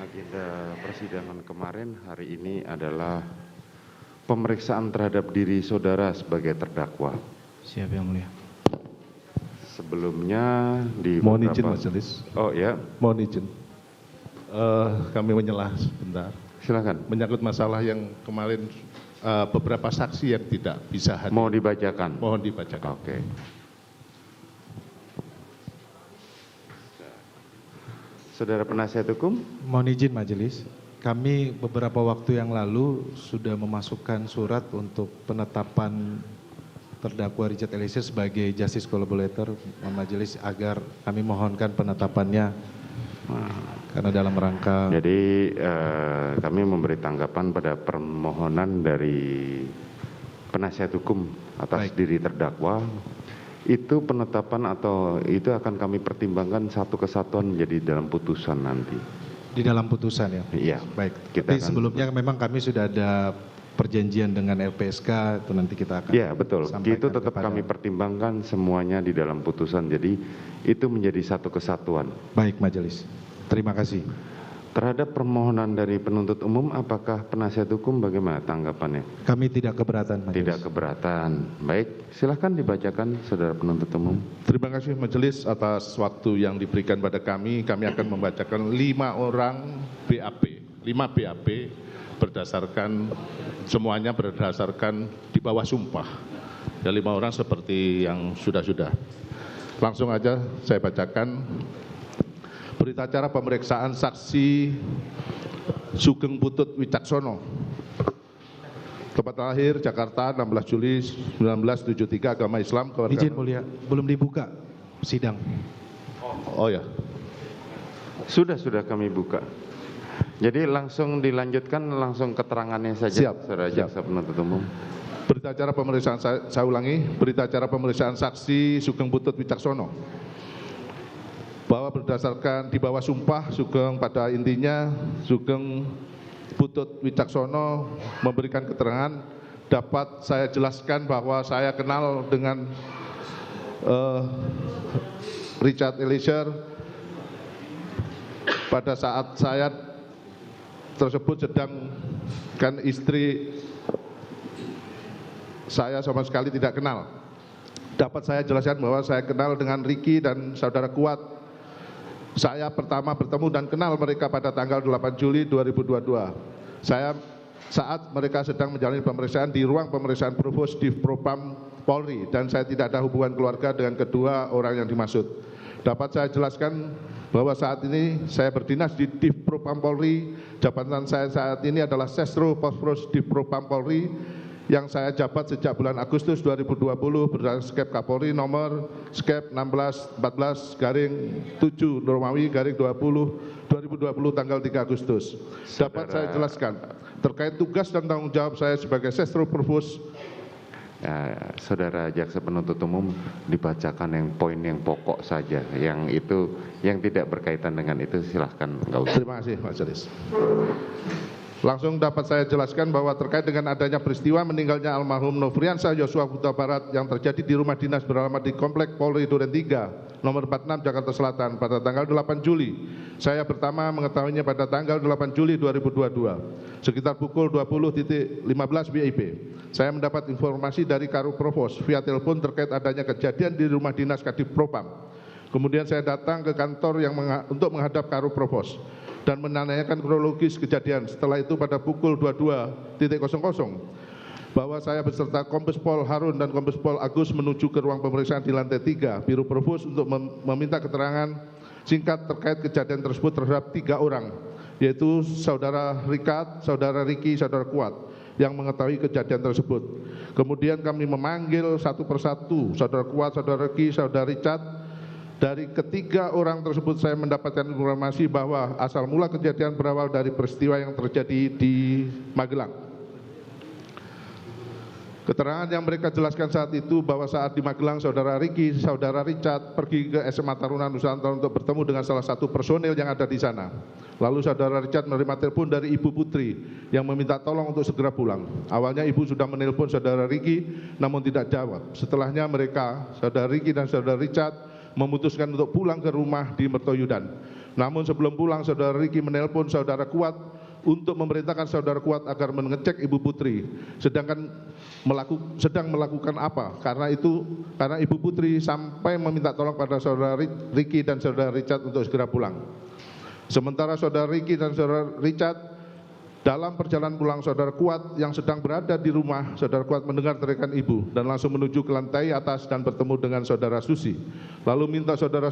agenda persidangan kemarin hari ini adalah pemeriksaan terhadap diri saudara sebagai terdakwa. Siap Yang Mulia. Sebelumnya di Mohon izin majelis. Oh ya, Mohon izin. Kami menyelah sebentar. silakan. Menyangkut masalah yang kemarin beberapa saksi yang tidak bisa hadir. Mau dibacakan? Mohon dibacakan. Oke. Saudara penasihat hukum, Mohon izin majelis, kami beberapa waktu yang lalu sudah memasukkan surat untuk penetapan terdakwa Richard Eliezer sebagai justice collaborator majelis agar kami mohonkan penetapannya karena dalam rangka. jadi kami memberi tanggapan pada permohonan dari penasihat hukum atas Baik. diri terdakwa. Itu penetapan atau itu akan kami pertimbangkan satu kesatuan menjadi dalam putusan nanti. Di dalam putusan ya? Iya. Baik, Kita tapi akan- sebelumnya memang kami sudah ada perjanjian dengan LPSK, itu nanti kita akan Iya betul, sampaikan itu tetap kepada- kami pertimbangkan semuanya di dalam putusan. Jadi itu menjadi satu kesatuan. Baik majelis, terima kasih. Terhadap permohonan dari penuntut umum, apakah penasihat hukum bagaimana tanggapannya? Kami tidak keberatan majelis. Tidak keberatan. Baik, silahkan dibacakan saudara penuntut umum. Terima kasih majelis atas waktu yang diberikan pada kami. Kami akan membacakan 5 orang BAP. 5 BAP berdasarkan, semuanya berdasarkan di bawah sumpah. Ya 5 orang seperti yang sudah-sudah. Langsung aja saya bacakan. Berita acara pemeriksaan saksi Sugeng Putut Wicaksono. Tempat lahir Jakarta 16 Juli 1973, agama Islam, keluarga. Izin mulia, belum dibuka sidang. Oh ya. Sudah kami buka. Jadi langsung dilanjutkan langsung keterangannya saja, Siap, saudara siap. jaksa penuntut umum. Berita acara pemeriksaan, saya ulangi, berita acara pemeriksaan saksi Sugeng Putut Wicaksono. Bahwa berdasarkan di bawah sumpah Sugeng, pada intinya Sugeng Putut Wicaksono memberikan keterangan, dapat saya jelaskan bahwa saya kenal dengan Richard Eliezer pada saat saya tersebut sedang, kan istri saya sama sekali tidak kenal. Dapat saya jelaskan bahwa saya kenal dengan Ricky dan saudara Kuat. Saya pertama bertemu dan kenal mereka pada tanggal 8 Juli 2022. Saya saat mereka sedang menjalani pemeriksaan di ruang pemeriksaan Provos Div Propam Polri, dan saya tidak ada hubungan keluarga dengan kedua orang yang dimaksud. Dapat saya jelaskan bahwa saat ini saya berdinas di Div Propam Polri. Jabatan saya saat ini adalah Sestro Provos Div Propam Polri yang saya jabat sejak bulan Agustus 2020 berdasarkan skep Kapolri nomor skep 1614/7 Romawi /20 2020 tanggal 3 Agustus. Dapat saya jelaskan terkait tugas dan tanggung jawab saya sebagai Sestro Provos. Saudara jaksa penuntut umum dibacakan yang poin yang pokok saja, yang itu yang tidak berkaitan dengan itu silahkan enggak usah. Terima kasih majelis. Langsung dapat saya jelaskan bahwa terkait dengan adanya peristiwa meninggalnya almarhum Nofriansah Yosua Huta Barat yang terjadi di rumah dinas beralamat di Komplek Polri Duren 3 nomor 46 Jakarta Selatan pada tanggal 8 Juli. Saya pertama mengetahuinya pada tanggal 8 Juli 2022 sekitar pukul 20.15 WIB. Saya mendapat informasi dari Karu Provos via telepon terkait adanya kejadian di rumah dinas Kadif Propam. Kemudian saya datang ke kantor untuk menghadap Karu Provos dan menanyakan kronologis kejadian. Setelah itu pada pukul 22.00 bahwa saya beserta Kombes Pol Harun dan Kombes Pol Agus menuju ke ruang pemeriksaan di lantai 3 Biro Provos untuk meminta keterangan singkat terkait kejadian tersebut terhadap 3 orang, yaitu saudara Rikat, saudara Riki, saudara Kuat yang mengetahui kejadian tersebut. Kemudian kami memanggil satu persatu saudara Kuat, saudara Riki, saudara Richard. Dari ketiga orang tersebut saya mendapatkan informasi bahwa asal mula kejadian berawal dari peristiwa yang terjadi di Magelang. Keterangan yang mereka jelaskan saat itu bahwa saat di Magelang saudara Riki, saudara Richard pergi ke SMA Taruna Nusantara untuk bertemu dengan salah satu personil yang ada di sana. Lalu saudara Richard menerima telepon dari Ibu Putri yang meminta tolong untuk segera pulang. Awalnya ibu sudah menelpon saudara Riki namun tidak jawab. Setelahnya mereka, saudara Riki dan saudara Richard, memutuskan untuk pulang ke rumah di Mertoyudan. Namun sebelum pulang, saudara Riki menelpon saudara Kuat untuk memerintahkan saudara Kuat agar mengecek Ibu Putri, sedang melakukan apa? Karena Ibu Putri sampai meminta tolong pada saudara Riki dan saudara Richard untuk segera pulang. Sementara saudara Riki dan saudara Richard dalam perjalanan pulang, saudara Kuat yang sedang berada di rumah, saudara Kuat mendengar teriakan ibu dan langsung menuju ke lantai atas dan bertemu dengan saudara Susi. Lalu minta saudara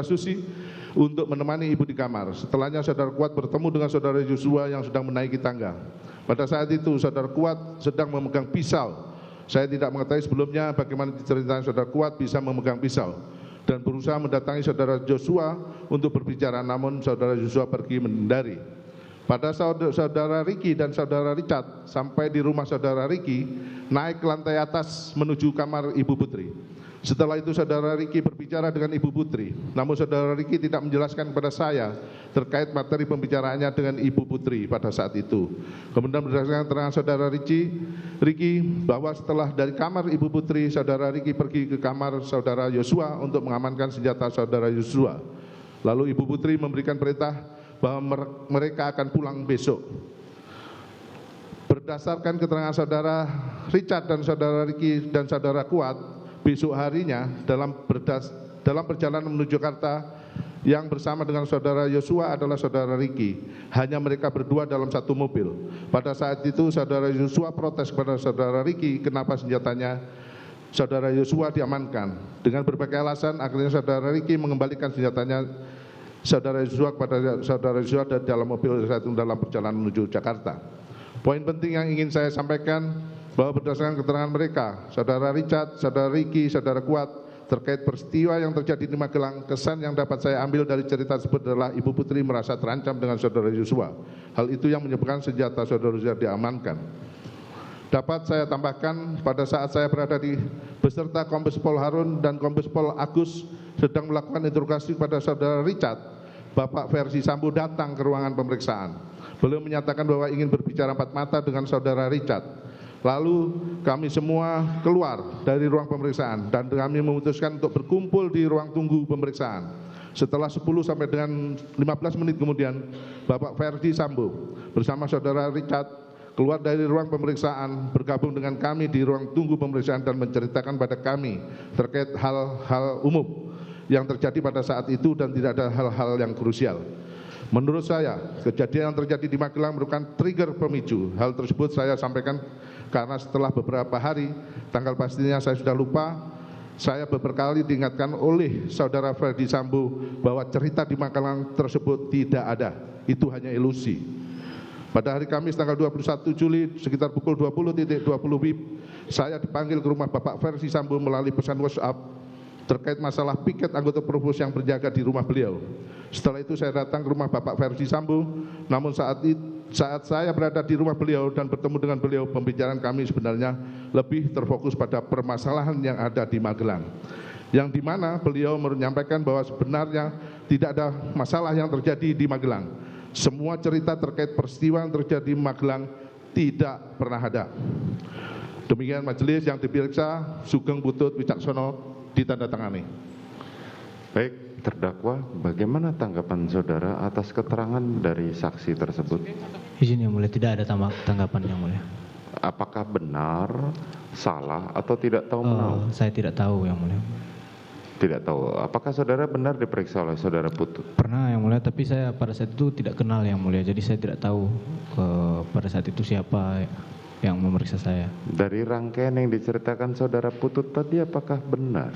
Susi untuk menemani ibu di kamar. Setelahnya saudara Kuat bertemu dengan saudara Yosua yang sedang menaiki tangga. Pada saat itu saudara Kuat sedang memegang pisau. Saya tidak mengetahui sebelumnya bagaimana diceritakan saudara Kuat bisa memegang pisau dan berusaha mendatangi saudara Joshua untuk berbicara, namun saudara Joshua pergi menghindari. Pada saudara Riki dan saudara Richard sampai di rumah saudara Riki, naik ke lantai atas menuju kamar Ibu Putri. Setelah itu saudara Riki berbicara dengan Ibu Putri, namun saudara Riki tidak menjelaskan kepada saya terkait materi pembicaraannya dengan Ibu Putri pada saat itu. Kemudian berdasarkan keterangan saudara Riki bahwa setelah dari kamar Ibu Putri, saudara Riki pergi ke kamar saudara Yosua untuk mengamankan senjata saudara Yosua. Lalu Ibu Putri memberikan perintah bahwa mereka akan pulang besok. Berdasarkan keterangan saudara Richard dan saudara Riki dan saudara Kuat, besok harinya dalam perjalanan menuju Jakarta yang bersama dengan saudara Yosua adalah saudara Riki. Hanya mereka berdua dalam satu mobil. Pada saat itu saudara Yosua protes kepada saudara Riki kenapa senjatanya saudara Yosua diamankan. Dengan berbagai alasan, akhirnya saudara Riki mengembalikan senjatanya saudara Yosua kepada saudara Yosua dalam mobil saat itu dalam perjalanan menuju Jakarta. Poin penting yang ingin saya sampaikan bahwa berdasarkan keterangan mereka, saudara Richard, saudara Riki, saudara Kuat, terkait peristiwa yang terjadi di Magelang, kesan yang dapat saya ambil dari cerita tersebut adalah Ibu Putri merasa terancam dengan saudara Yosua. Hal itu yang menyebabkan senjata saudara Yosua diamankan. Dapat saya tambahkan, pada saat saya berada di beserta Kombes Pol Harun dan Kombes Pol Agus sedang melakukan interogasi pada saudara Richard, Bapak Verdi Sambo datang ke ruangan pemeriksaan. Beliau menyatakan bahwa ingin berbicara empat mata dengan saudara Richard. Lalu kami semua keluar dari ruang pemeriksaan dan kami memutuskan untuk berkumpul di ruang tunggu pemeriksaan. Setelah 10 sampai dengan 15 menit kemudian, Bapak Verdi Sambo bersama saudara Richard keluar dari ruang pemeriksaan, bergabung dengan kami di ruang tunggu pemeriksaan dan menceritakan pada kami terkait hal-hal umum yang terjadi pada saat itu dan tidak ada hal-hal yang krusial. Menurut saya, kejadian yang terjadi di Magelang merupakan trigger pemicu. Hal tersebut saya sampaikan karena setelah beberapa hari, tanggal pastinya saya sudah lupa, saya beberapa kali diingatkan oleh saudara Verdi Sambo bahwa cerita di Magelang tersebut tidak ada, itu hanya ilusi. Pada hari Kamis tanggal 21 Juli sekitar pukul 20.20 WIB, saya dipanggil ke rumah Bapak Verdi Sambo melalui pesan WhatsApp terkait masalah piket anggota Provos yang berjaga di rumah beliau. Setelah itu saya datang ke rumah Bapak Verdi Sambo, namun saat saya berada di rumah beliau dan bertemu dengan beliau, pembicaraan kami sebenarnya lebih terfokus pada permasalahan yang ada di Magelang, yang dimana beliau menyampaikan bahwa sebenarnya tidak ada masalah yang terjadi di Magelang. Semua cerita terkait peristiwa yang terjadi di Magelang tidak pernah ada. Demikian majelis yang diperiksa, Sugeng Putut Wicaksono ditandatangani. Baik, terdakwa, bagaimana tanggapan saudara atas keterangan dari saksi tersebut? Izin yang mulia, tidak ada tanggapan yang mulia. Apakah benar, salah, atau tidak tahu menau? Saya tidak tahu yang mulia. Tidak tahu. Apakah saudara benar diperiksa oleh saudara Putut? Pernah yang mulia, tapi saya pada saat itu tidak kenal yang mulia, jadi saya tidak tahu pada saat itu siapa yang memeriksa saya. Dari rangkaian yang diceritakan saudara Putut tadi, apakah benar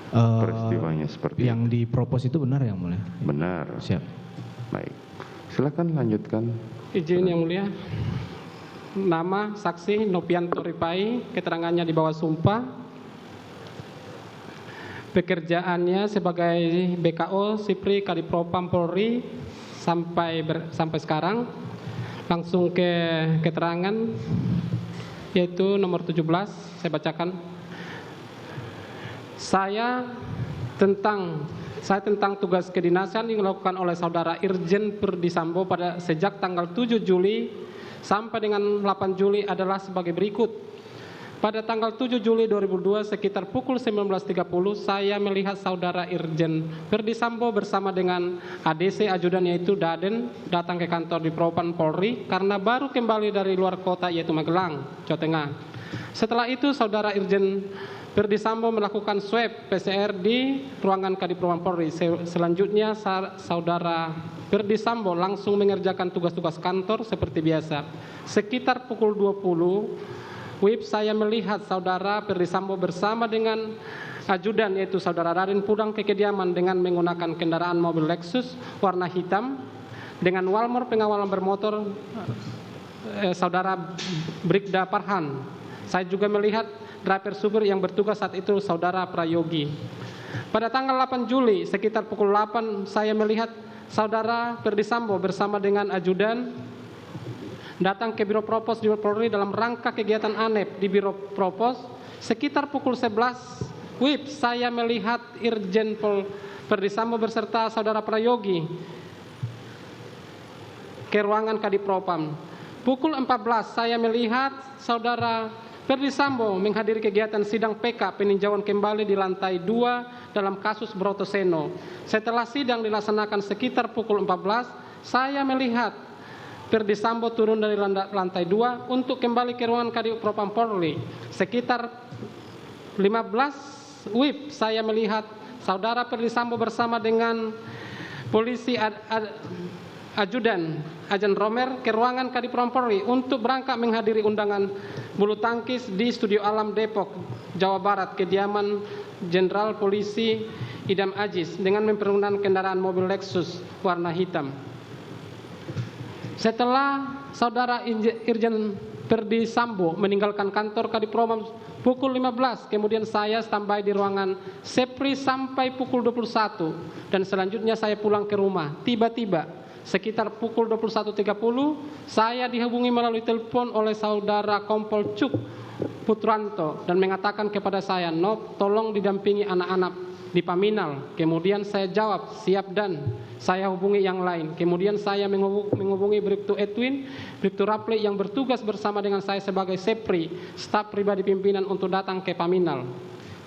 peristiwanya seperti yang dipropos itu benar yang mulia? Benar. Siap. Baik, silakan lanjutkan. Izin yang mulia. Nama saksi Nopianto Ripai, keterangannya di bawah sumpah. Pekerjaannya sebagai BKO Sipri Kadipropam Polri sampai sekarang. Langsung ke keterangan, yaitu nomor 17, saya bacakan. Saya tentang tugas kedinasan yang dilakukan oleh saudara Irjen Verdi Sambo pada sejak tanggal 7 Juli sampai dengan 8 Juli adalah sebagai berikut. pada tanggal 7 Juli 2002 sekitar pukul 19.30 saya melihat saudara Irjen Verdi Sambo bersama dengan ADC ajudan yaitu Daden datang ke kantor di Propam Polri karena baru kembali dari luar kota yaitu Magelang, Jawa Tengah. Setelah itu saudara Irjen Verdi Sambo melakukan swab PCR di ruangan Kadipropam Polri. Selanjutnya saudara Verdi Sambo langsung mengerjakan tugas-tugas kantor seperti biasa. Sekitar pukul 20 WIB saya melihat saudara Verdi Sambo bersama dengan ajudan yaitu saudara Raden pulang ke kediaman dengan menggunakan kendaraan mobil Lexus warna hitam dengan walmor pengawalan bermotor saudara Brigda Parhan. Saya juga melihat driver supir yang bertugas saat itu saudara Prayogi. Pada tanggal 8 Juli sekitar pukul 8 saya melihat saudara Verdi Sambo bersama dengan ajudan datang ke Biro Propos di Polri dalam rangka kegiatan ANEP di Biro Propos. Sekitar pukul 11 WIB saya melihat Irjen Verdi Sambo beserta saudara Prayogi ke ruangan Kadipropam. Pukul 14 saya melihat saudara Verdi Sambo menghadiri kegiatan sidang PK peninjauan kembali di lantai 2 dalam kasus Broto Seno. Setelah sidang dilaksanakan sekitar pukul 14 saya melihat Verdi Sambo turun dari lantai 2 untuk kembali ke ruangan Kadipropam Polri. Sekitar 15 WIB saya melihat saudara Verdi Sambo bersama dengan polisi ajudan Ajan Romer ke ruangan Kadipropam Polri untuk berangkat menghadiri undangan bulu tangkis di Studio Alam Depok, Jawa Barat, kediaman Jenderal Polisi Idam Aziz dengan mempergunakan kendaraan mobil Lexus warna hitam. Setelah saudara Irjen Verdi Sambo meninggalkan kantor Kadipropam pukul 15, kemudian saya standby di ruangan Sepri sampai pukul 21 dan selanjutnya saya pulang ke rumah. Tiba-tiba sekitar pukul 21.30 saya dihubungi melalui telepon oleh saudara Kompol Cuk Putranto dan mengatakan kepada saya, "Nop, tolong didampingi anak-anak di Paminal." Kemudian saya jawab, "Siap Dan." Saya hubungi yang lain. Kemudian saya menghubungi Bribtu Edwin, Bribtu Rapli yang bertugas bersama dengan saya sebagai Sepri, staf pribadi pimpinan untuk datang ke Paminal.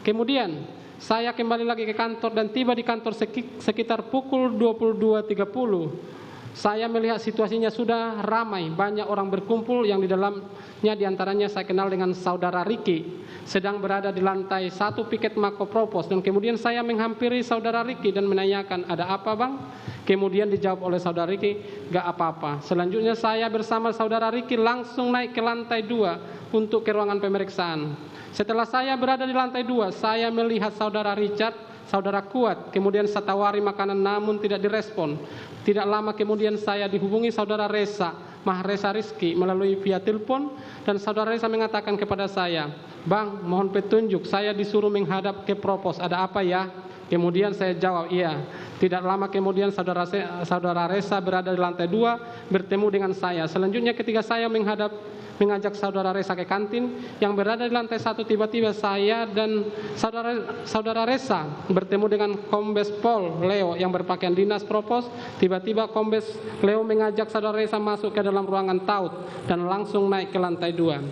Kemudian saya kembali lagi ke kantor dan tiba di kantor sekitar pukul 22.30. Saya melihat situasinya sudah ramai, banyak orang berkumpul yang di dalamnya diantaranya saya kenal dengan saudara Riki sedang berada di lantai 1 piket Mako Propos dan kemudian saya menghampiri saudara Riki dan menanyakan, "Ada apa Bang?" Kemudian dijawab oleh saudara Riki, "Gak apa-apa." Selanjutnya saya bersama saudara Riki langsung naik ke lantai 2 untuk ke ruangan pemeriksaan. Setelah saya berada di lantai 2, saya melihat saudara Richard, saudara Kuat, kemudian saya tawari makanan namun tidak direspon. Tidak lama kemudian saya dihubungi saudara Reza, Mahreza Rizky melalui via telepon dan saudara Reza mengatakan kepada saya, "Bang, mohon petunjuk, saya disuruh menghadap ke Propos, ada apa ya?" Kemudian saya jawab, "Iya." Tidak lama kemudian saudara Reza berada di lantai 2 bertemu dengan saya. Selanjutnya ketika saya mengajak saudara Reza ke kantin yang berada di lantai 1, tiba-tiba saya dan saudara Reza bertemu dengan Kombes Pol Leo yang berpakaian dinas Propos. Tiba-tiba Kombes Leo mengajak saudara Reza masuk ke dalam ruangan taut dan langsung naik ke lantai 2.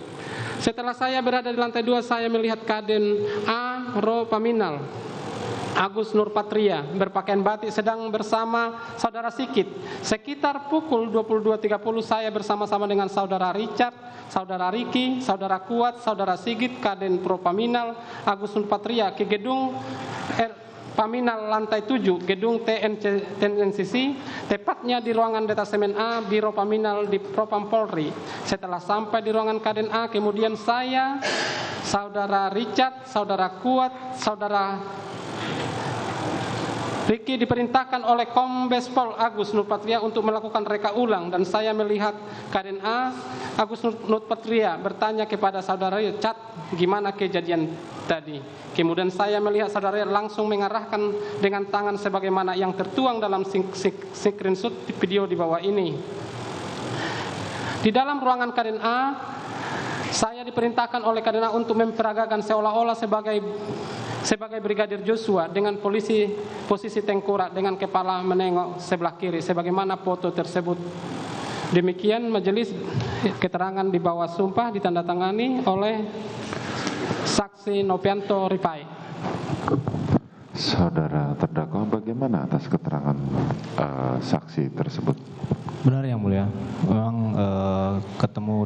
Setelah saya berada di lantai 2, saya melihat Kaden A. Ro Paminal Agus Nurpatria berpakaian batik sedang bersama saudara Sikit. Sekitar pukul 22.30 saya bersama-sama dengan saudara Richard, saudara Riki, saudara Kuat, saudara Sigit, Kaden Pro Paminal Agus Nurpatria ke gedung Paminal lantai 7, gedung TNCC, tepatnya di ruangan detasemen A, Biro Paminal di Propam Polri. Setelah sampai di ruangan Kaden A, kemudian saya, saudara Richard, saudara Kuat, saudara Riki diperintahkan oleh Kombes Pol Agus Nurpatria untuk melakukan reka ulang dan saya melihat Kaden A, Agus Nurpatria bertanya kepada saudara Cat, "Gimana kejadian tadi?" Kemudian saya melihat saudara langsung mengarahkan dengan tangan sebagaimana yang tertuang dalam screenshot video di bawah ini. Di dalam ruangan Kaden A, saya diperintahkan oleh Kaden A untuk memperagakan seolah-olah sebagai Brigadir Joshua dengan posisi tengkorak dengan kepala menengok sebelah kiri sebagaimana foto tersebut. Demikian majelis keterangan di bawah sumpah ditandatangani oleh saksi Novianto Rifai. Saudara terdakwa, bagaimana atas keterangan saksi tersebut? Benar yang mulia, memang ketemu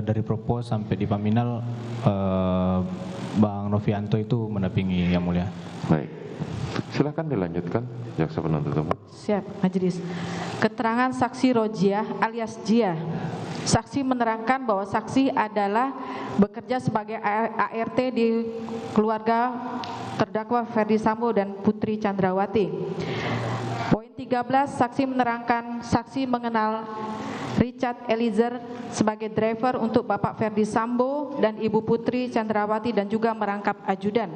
dari propos sampai di paminal Bang Novianto itu mendampingi yang mulia. Baik, silakan dilanjutkan jaksa penuntut umum. Siap, majelis. Keterangan saksi Rojiah alias Jia. Saksi menerangkan bahwa saksi adalah bekerja sebagai ART di keluarga terdakwa Ferdi Sambo dan Putri Chandrawati. Poin 13, saksi menerangkan saksi mengenal Richard Eliezer sebagai driver untuk Bapak Ferdi Sambo dan Ibu Putri Chandrawati dan juga merangkap ajudan.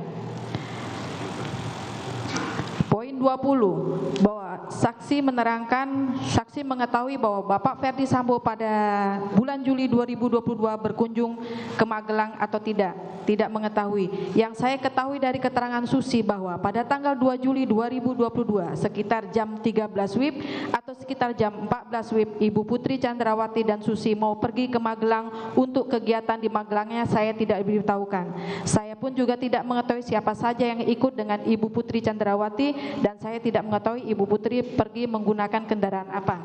Poin 20, bahwa saksi menerangkan saksi mengetahui bahwa Bapak Ferdi Sambo pada bulan Juli 2022 berkunjung ke Magelang atau tidak mengetahui. Yang saya ketahui dari keterangan Susi bahwa pada tanggal 2 Juli 2022 sekitar jam 13 WIB atau sekitar jam 14 WIB Ibu Putri Chandrawati dan Susi mau pergi ke Magelang untuk kegiatan di Magelangnya saya tidak diberitahukan. Saya pun juga tidak mengetahui siapa saja yang ikut dengan Ibu Putri Chandrawati dan saya tidak mengetahui Ibu Putri pergi menggunakan kendaraan apa.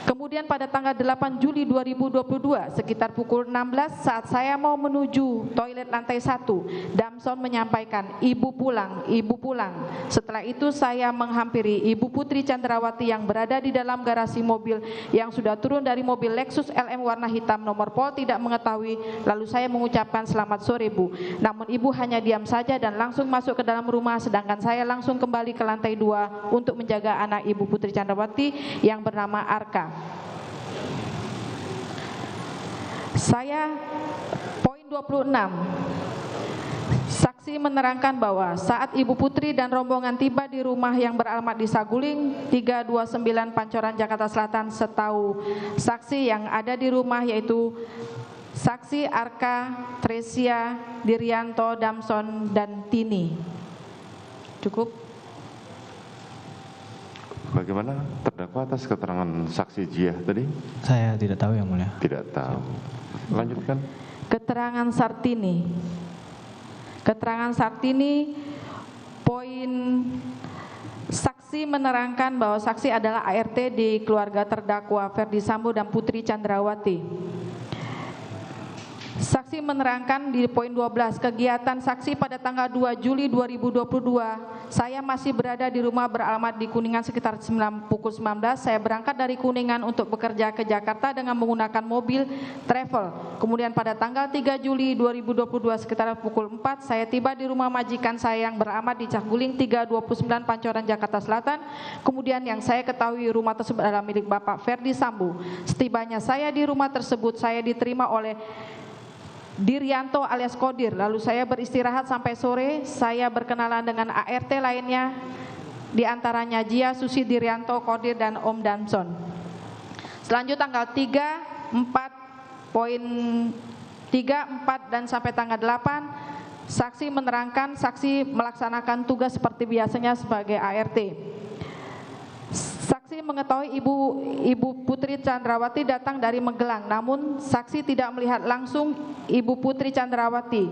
Kemudian pada tanggal 8 Juli 2022 sekitar pukul 16 saat saya mau menuju toilet lantai 1, Damson menyampaikan ibu pulang. Setelah itu saya menghampiri Ibu Putri Chandrawati yang berada di dalam garasi mobil yang sudah turun dari mobil Lexus LM warna hitam nomor pol tidak mengetahui, lalu saya mengucapkan selamat sore Bu. Namun ibu hanya diam saja dan langsung masuk ke dalam rumah, sedangkan saya langsung kembali ke lantai 2 untuk menjaga anak Ibu Putri Chandrawati yang bernama Arka. Saya poin 26. Saksi menerangkan bahwa saat Ibu Putri dan rombongan tiba di rumah yang beralamat di Saguling 329 Pancoran Jakarta Selatan, setahu saksi yang ada di rumah yaitu saksi Arka, Tresia, Dirianto, Damson dan Tini. Cukup. Bagaimana terdakwa atas keterangan saksi Jia tadi? Saya tidak tahu yang mulia. Tidak tahu. Lanjutkan. Keterangan Sartini. Keterangan Sartini, poin saksi menerangkan bahwa saksi adalah ART di keluarga terdakwa Ferdi Sambo dan Putri Chandrawati. Saksi menerangkan di poin 12, kegiatan saksi pada tanggal 2 Juli 2022, saya masih berada di rumah beralamat di Kuningan sekitar pukul 19. Saya berangkat dari Kuningan untuk bekerja ke Jakarta dengan menggunakan mobil travel. Kemudian pada tanggal 3 Juli 2022 sekitar pukul 4, saya tiba di rumah majikan saya yang beralamat di Saguling 329 Pancoran Jakarta Selatan. Kemudian yang saya ketahui rumah tersebut adalah milik Bapak Ferdi Sambo. Setibanya saya di rumah tersebut, saya diterima oleh Dirianto alias Kodir, lalu saya beristirahat sampai sore. Saya berkenalan dengan ART lainnya, diantaranya Jia, Susi, Dirianto, Kodir, dan Om Damson. Selanjutnya tanggal 3, 4, poin 3, 4, dan sampai tanggal 8, saksi menerangkan saksi melaksanakan tugas seperti biasanya sebagai ART. Saksi mengetahui Ibu Putri Chandrawati datang dari Magelang, namun saksi tidak melihat langsung Ibu Putri Chandrawati.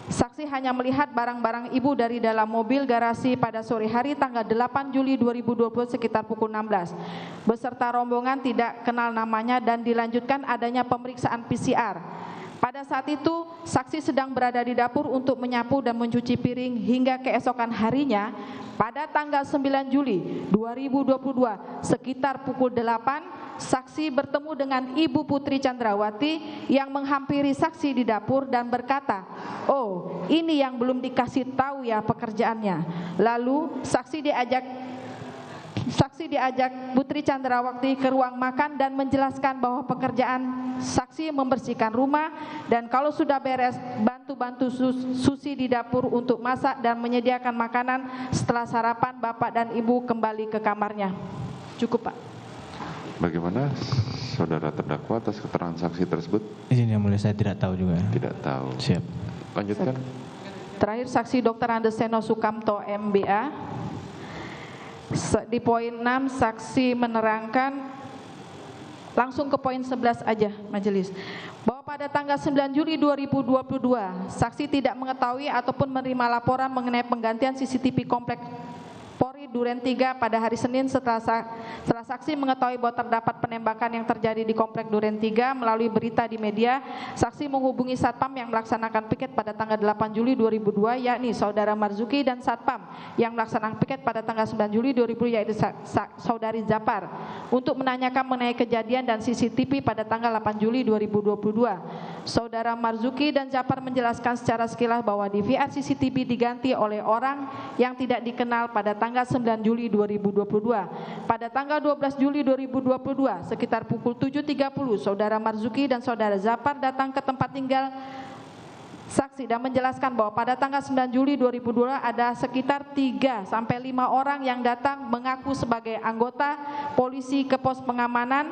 Saksi hanya melihat barang-barang ibu dari dalam mobil garasi pada sore hari tanggal 8 Juli 2020 sekitar pukul 16. Beserta rombongan tidak kenal namanya dan dilanjutkan adanya pemeriksaan PCR. Pada saat itu, saksi sedang berada di dapur untuk menyapu dan mencuci piring hingga keesokan harinya, pada tanggal 9 Juli 2022, sekitar pukul 8, saksi bertemu dengan Ibu Putri Chandrawati yang menghampiri saksi di dapur dan berkata, "Oh, ini yang belum dikasih tahu ya pekerjaannya." Lalu saksi diajak Putri Chandrawati ke ruang makan dan menjelaskan bahwa pekerjaan saksi membersihkan rumah dan kalau sudah beres bantu-bantu Susi di dapur untuk masak dan menyediakan makanan. Setelah sarapan Bapak dan Ibu kembali ke kamarnya. Cukup Pak. Bagaimana saudara terdakwa atas keterangan saksi tersebut? Izin yang mulia, saya tidak tahu juga. Tidak tahu. Siap. Lanjutkan. Terakhir saksi Dr. Andeseno Sukamto MBA. Di poin 6 saksi menerangkan, langsung ke poin 11 aja majelis, bahwa pada tanggal 9 Juli 2022, saksi tidak mengetahui ataupun menerima laporan mengenai penggantian CCTV komplek Polri Duren 3 pada hari Senin setelah saksi mengetahui bahwa terdapat penembakan yang terjadi di Komplek Duren 3 melalui berita di media. Saksi menghubungi Satpam yang melaksanakan piket pada tanggal 8 Juli 2002 yakni Saudara Marzuki, dan Satpam yang melaksanakan piket pada tanggal 9 Juli 2002 yaitu Saudari Zapar untuk menanyakan mengenai kejadian dan CCTV pada tanggal 8 Juli 2022. Saudara Marzuki dan Zapar menjelaskan secara sekilas bahwa DVR CCTV diganti oleh orang yang tidak dikenal pada tanggal 9 Juli 2022. Pada tanggal 12 Juli 2022 sekitar pukul 7.30 Saudara Marzuki dan Saudara Zapar datang ke tempat tinggal saksi dan menjelaskan bahwa pada tanggal 9 Juli 2022 ada sekitar 3 sampai 5 orang yang datang mengaku sebagai anggota polisi ke pos pengamanan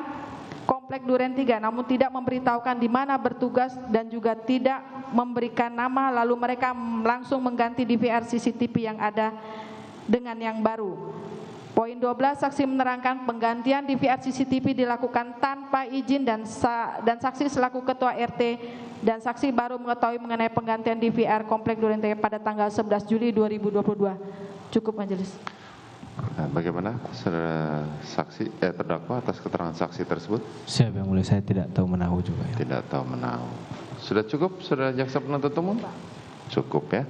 Komplek Duren 3 namun tidak memberitahukan di mana bertugas dan juga tidak memberikan nama, lalu mereka langsung mengganti DVR CCTV yang ada dengan yang baru. Poin 12, saksi menerangkan penggantian DVR CCTV dilakukan tanpa izin dan saksi selaku ketua RT dan saksi baru mengetahui mengenai penggantian DVR Komplek Duren 3 pada tanggal 11 Juli 2022. Cukup majelis. Nah, bagaimana saudara saksi terdakwa atas keterangan saksi tersebut? Siap yang mulia, saya tidak tahu menahu juga. Ya. Tidak tahu menahu. Sudah cukup saudara jaksa penuntut umum? Cukup ya.